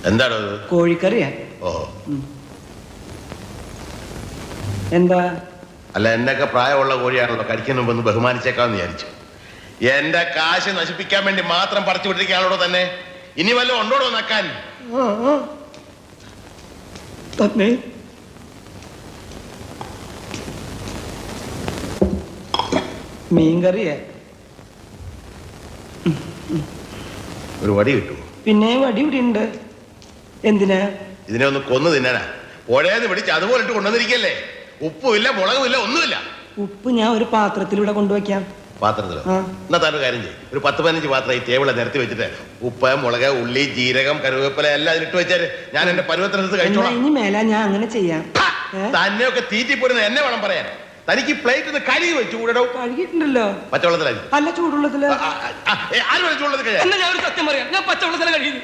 എന്താണോ കോഴിക്കറിയാ? ഓ എന്താ? അല്ല, എന്നൊക്കെ പ്രായമുള്ള കോഴിയാണല്ലോ, കഴിക്കുന്ന മുമ്പ് ബഹുമാനിച്ചേക്കാന്ന് വിചാരിച്ചു. എന്റെ കാശ് നശിപ്പിക്കാൻ വേണ്ടി മാത്രം പറിച്ചു വിട്ടിരിക്കുകയാണോ തന്നെ? ഇനി വല്ല ഉണ്ടോടോ നക്കാൻ? തന്നെ മീൻകറിയാ? ഒരു വടി കിട്ടുമോ? പിന്നെ വടി ഇവിടെ ഉണ്ട്. എന്തിനാ? ഇതിനെ ഒന്ന് കൊന്നു തിന്നാനാ. പുഴയെന്ന് പിടിച്ച് അതുപോലെ ഇട്ട് കൊണ്ടുവന്നിരിക്കല്ലേ. ഉപ്പുമില്ല, മുളകുമില്ല, ഒന്നുമില്ല. ഉപ്പ് ഞാൻ ഒരു പാത്രത്തിലൂടെ കൊണ്ടുവയ്ക്കാം. പാത്രത്തിലോ? എന്നാ താൻ ഒരു കാര്യം ചെയ്യും, ഒരു 10-15 പാത്രം ഈ ടേബിളെ നിരത്തി വെച്ചിട്ട് ഉപ്പ്, മുളക്, ഉള്ളി, ജീരകം, കറിവേപ്പില എല്ലാം അതിലിട്ട് വെച്ചാല് ഞാൻ എന്റെ പരുവത്തിനടുത്ത് കഴിച്ചോളാം. ഇനി മേല ഞാൻ അങ്ങനെ ചെയ്യാം. തന്നെയൊക്കെ തീറ്റിപ്പോരുന്ന എന്നെ വേണം പറയാൻ. തനിക്ക് പ്ലേറ്റ് കഴുകി വെച്ചു കൂടോ? കഴുകിയിട്ടുണ്ടല്ലോ. പച്ചവെള്ളത്തിലായി? അല്ല, ചൂടുള്ളത്തില്. ആരും ചൂടുള്ളത് കഴിയാ? ഞാൻ ഒരു സത്യം പറയാം, ഞാൻ പച്ചവെള്ളത്തില കഴിയുന്നു.